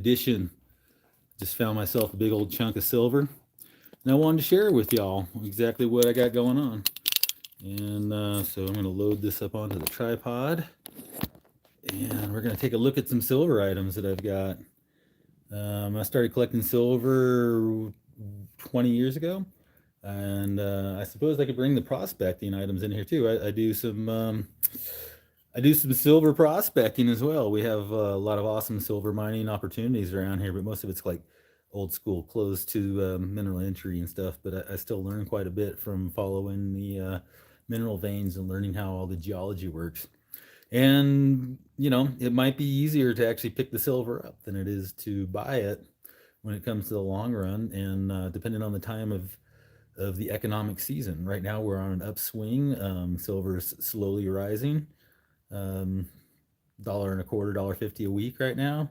Edition. Just found myself a big old chunk of silver, and I wanted to share with y'all exactly what I got going on. And so I'm going to load this up onto the tripod, and we're going to take a look at some silver items that I've got. I started collecting silver 20 years ago, and I suppose I could bring the prospecting items in here too. I do some silver prospecting as well. We have a lot of awesome silver mining opportunities around here, but most of it's like old school, close to mineral entry and stuff. But I still learn quite a bit from following the mineral veins and learning how all the geology works. And, it might be easier to actually pick the silver up than it is to buy it when it comes to the long run. And depending on the time of the economic season, right now we're on an upswing. Silver is slowly rising. Um, Dollar and a quarter, $1.50 a week right now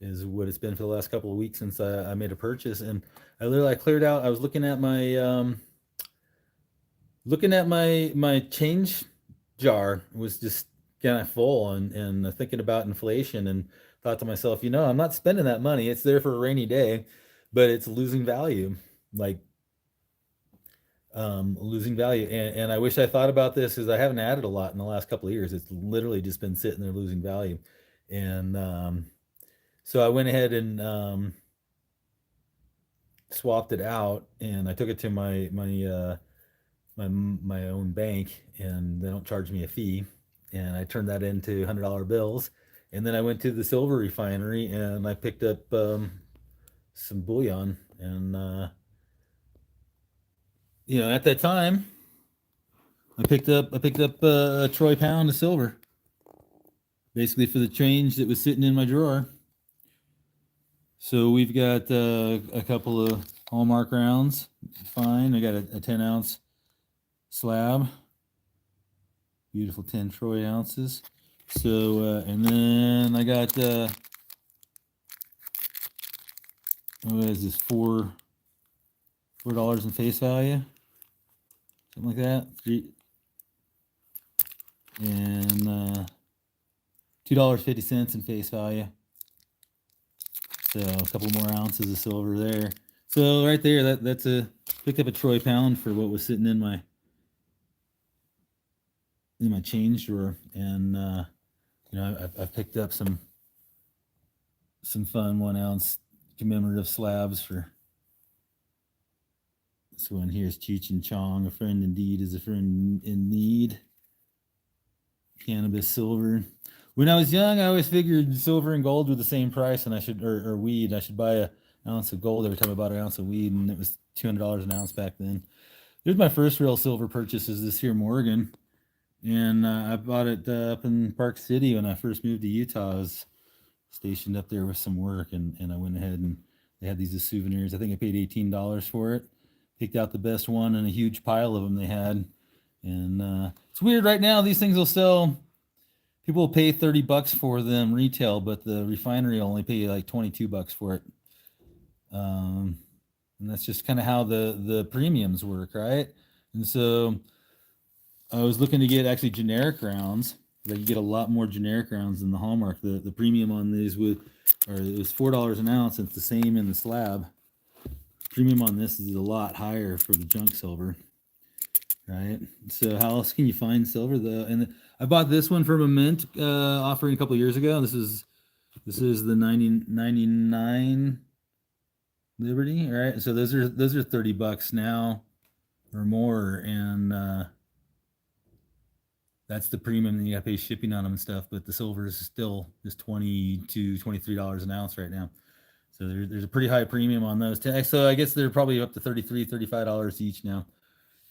is what it's been for the last couple of weeks since I made a purchase. And I cleared out. I was looking at my change jar. It was just kind of full, and thinking about inflation, and thought to myself, I'm not spending that money. It's there for a rainy day, but it's losing value. Like losing value. And I wish I thought about this, because I haven't added a lot in the last couple of years. It's literally just been sitting there losing value. And so I went ahead and swapped it out, and I took it to my own bank, and they don't charge me a fee. And I turned that into $100 bills. And then I went to the silver refinery, and I picked up some bullion. And at that time, I picked up a troy pound of silver, basically for the change that was sitting in my drawer. So we've got a couple of Hallmark rounds. Fine. I got a 10-ounce slab. Beautiful 10 troy ounces. So, and then I got, what is this, $4 in face value? Something like that. And $2.50 in face value. So a couple more ounces of silver there. So right there, that's picked up a troy pound for what was sitting in my change drawer. And I've picked up some fun 1-ounce commemorative slabs for. This one here is Cheech and Chong. A friend indeed is a friend in need. Cannabis silver. When I was young, I always figured silver and gold were the same price, and or weed. I should buy an ounce of gold every time I bought an ounce of weed, and it was $200 an ounce back then. Here's my first real silver purchases this here Morgan, and I bought it up in Park City when I first moved to Utah. I was stationed up there with some work, and I went ahead, and they had these as souvenirs. I think I paid $18 for it. Picked out the best one and a huge pile of them they had. And it's weird right now. These things will sell. People will pay $30 for them retail, but the refinery only pay like $22 for it. And that's just kind of how the premiums work, right? And so I was looking to get actually generic rounds. Like, you get a lot more generic rounds than the Hallmark. The premium on these it was $4 an ounce. And it's the same in the slab. Premium on this is a lot higher for the junk silver, right? So how else can you find silver though? And I bought this one from a mint offering a couple of years ago. This is the 99 Liberty, right? So those are $30 now or more, and that's the premium. And you got to pay shipping on them and stuff. But the silver is still just $20 to $23 an ounce right now. So there's a pretty high premium on those. So I guess they're probably up to $33, $35 each now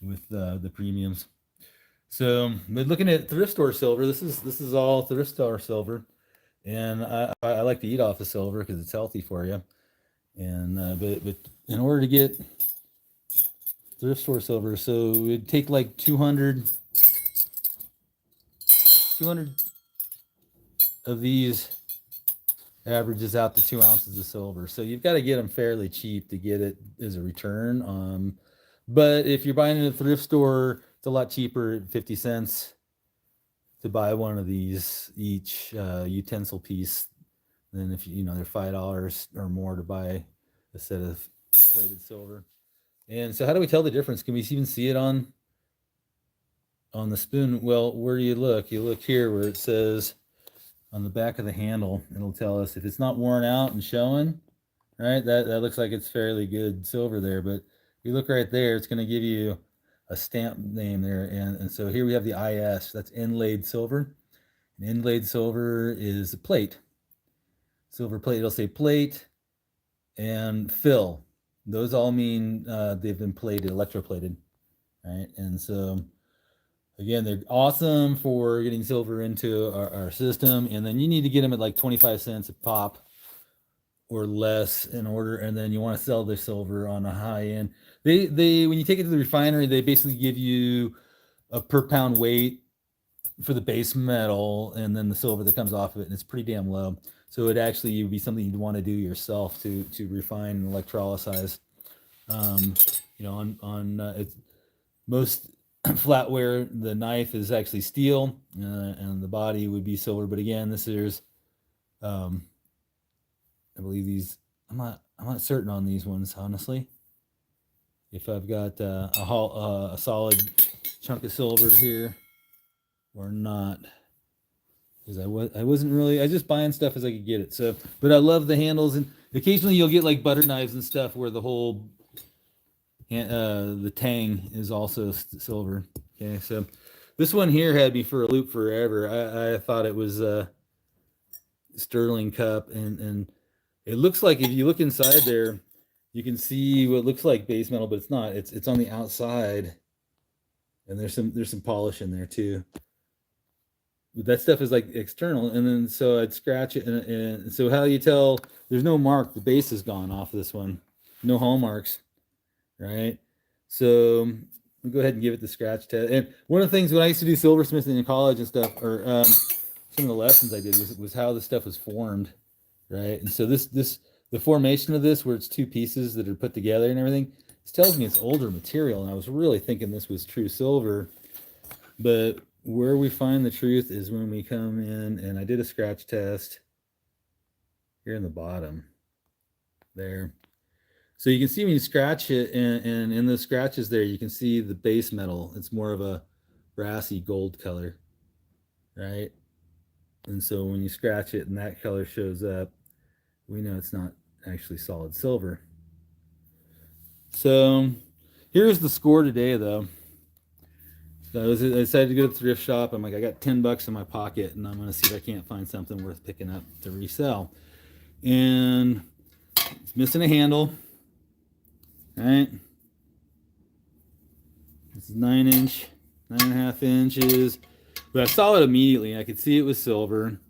with the premiums. So, but looking at thrift store silver, this is all thrift store silver, and I like to eat off of silver because it's healthy for you. And but in order to get thrift store silver, so it'd take like 200 of these. Averages out to 2 ounces of silver. So you've got to get them fairly cheap to get it as a return. But if you're buying it at a thrift store, it's a lot cheaper at 50 cents to buy one of these each utensil piece Then if you know they're $5 or more to buy a set of plated silver. And so how do we tell the difference? Can we even see it on the spoon? Well, where do you look? You look here where it says on the back of the handle. It'll tell us if it's not worn out and showing, right? That looks like it's fairly good silver there. But if you look right there, it's going to give you a stamp name there. And so here we have the IS. That's inlaid silver. And inlaid silver is a plate. Silver plate. It'll say plate and fill. Those all mean they've been plated, electroplated, right? And so again, they're awesome for getting silver into our system. And then you need to get them at like 25 cents a pop or less in order. And then you want to sell the silver on a high end. They when you take it to the refinery, they basically give you a per pound weight for the base metal and then the silver that comes off of it. And it's pretty damn low. So it actually would be something you'd want to do yourself to refine and electrolyze. You know, on it's most flatware, the knife is actually steel, and the body would be silver. But again, this is, I believe these. I'm not certain on these ones, honestly. If I've got a solid chunk of silver here or not, because I wasn't really, I was just buying stuff as I could get it. So, but I love the handles, and occasionally you'll get like butter knives and stuff where the whole the tang is also silver. Okay, so this one here had me for a loop forever. I thought it was a sterling cup, and it looks like if you look inside there, you can see what looks like base metal, but it's not. It's on the outside, and there's some polish in there too. But that stuff is like external, and then so I'd scratch it, and so how you tell there's no mark, the base is gone off of this one, no hallmarks, right? So we'll go ahead and give it the scratch test. And one of the things when I used to do silversmithing in college and stuff, or some of the lessons I did was how this stuff was formed, right? And so the formation of this, where it's two pieces that are put together and everything, this tells me it's older material, and I was really thinking this was true silver, but where we find the truth is when we come in, and I did a scratch test here in the bottom there. So you can see when you scratch it, and in the scratches there, you can see the base metal. It's more of a brassy gold color, right? And so when you scratch it and that color shows up, we know it's not actually solid silver. So here's the score today, though. So I decided to go to the thrift shop. I'm like, I got $10 in my pocket, and I'm going to see if I can't find something worth picking up to resell. And it's missing a handle, right? This is 9-inch, 9.5 inches. But I saw it immediately. I could see it was silver. And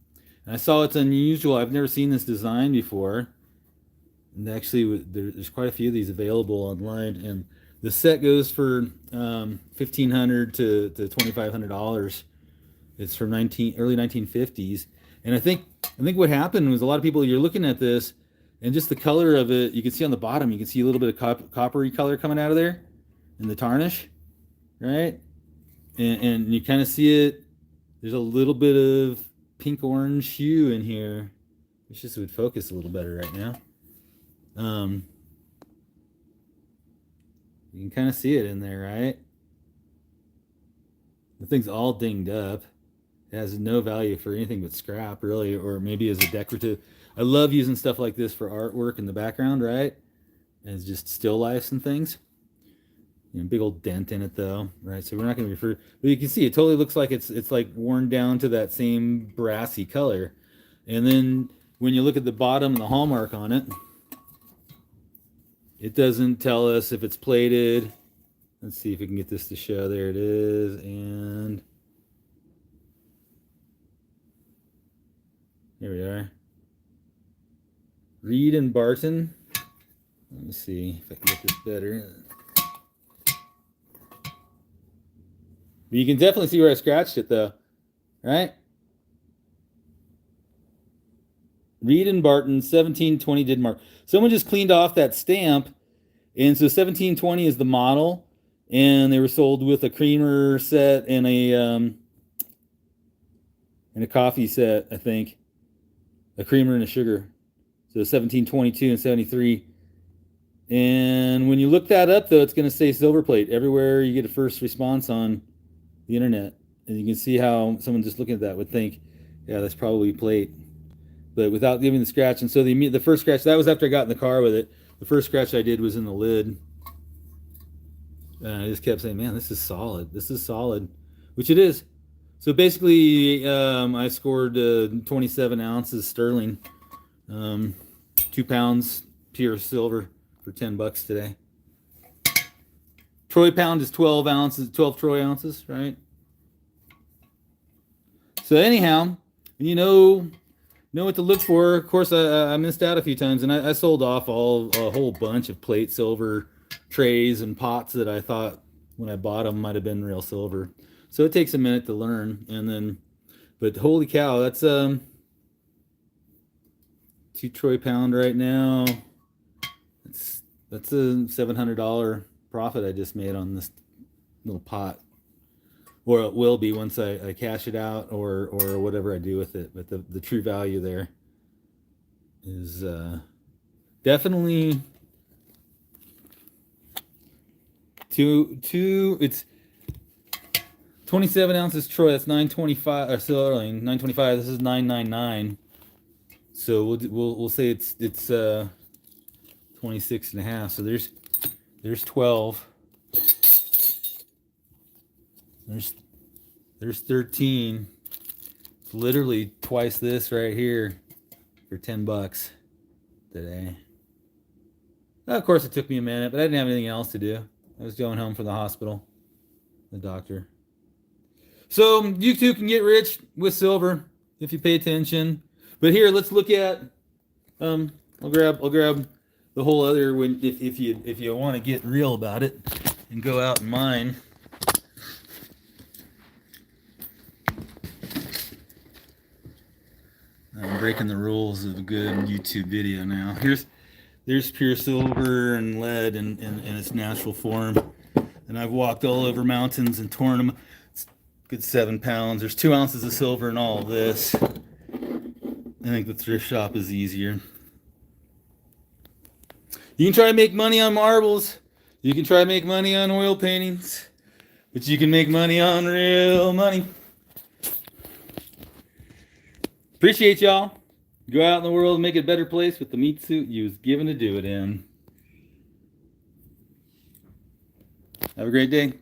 I saw it's unusual. I've never seen this design before. And actually, there's quite a few of these available online. And the set goes for $1,500 to $2,500. It's from early 1950s. And I think what happened was a lot of people, you're looking at this, and just the color of it, you can see on the bottom, you can see a little bit of coppery color coming out of there in the tarnish, right? And you kind of see it. There's a little bit of pink orange hue in here. Wish this would focus a little better right now. You can kind of see it in there, right? The thing's all dinged up. It has no value for anything but scrap, really, or maybe as a decorative. I love using stuff like this for artwork in the background, right? As just still lifes and things. You know, big old dent in it, though, right? So we're not going to refer, but you can see it totally looks like it's like worn down to that same brassy color. And then when you look at the bottom and the hallmark on it, it doesn't tell us if it's plated. Let's see if we can get this to show. There it is. And here we are. Reed and Barton. Let me see if I can get this better. But you can definitely see where I scratched it, though, right? Reed and Barton, 1720 Denmark. Someone just cleaned off that stamp, and so 1720 is the model, and they were sold with a creamer set and a coffee set, I think. a creamer and a sugar. So 1722 and 73. And when you look that up, though, it's going to say silver plate everywhere you get a first response on the internet. And you can see how someone just looking at that would think, yeah, that's probably plate. But without giving the scratch. And so the first scratch, that was after I got in the car with it. The first scratch I did was in the lid. And I just kept saying, man, this is solid. This is solid, which it is. So basically, I scored 27 ounces sterling, 2 pounds pure silver for $10 today. Troy pound is 12 ounces, 12 Troy ounces, right? So anyhow, you know what to look for. Of course, I missed out a few times, and I sold off a whole bunch of plate silver trays and pots that I thought when I bought them might have been real silver. So it takes a minute to learn, and then, but holy cow, that's 2 Troy pound right now. That's a $700 profit I just made on this little pot, or it will be once I cash it out or whatever I do with it. But the true value there is definitely it's 27 ounces Troy. That's 925 or sterling. 925. This is 999. So we'll say it's 26 and a half. So there's 12. There's 13. It's literally twice this right here for $10 today. Of course, it took me a minute, but I didn't have anything else to do. I was going home from the hospital, the doctor. So you too can get rich with silver if you pay attention. But here, let's look at. I'll grab the whole other one if you want to get real about it and go out and mine. I'm breaking the rules of a good YouTube video now. There's pure silver and lead in its natural form. And I've walked all over mountains and torn them. It's a good 7 pounds. There's 2 ounces of silver in all of this. I think the thrift shop is easier. You can try to make money on marbles. You can try to make money on oil paintings. But you can make money on real money. Appreciate y'all. Go out in the world and make it a better place with the meat suit you was given to do it in. Have a great day.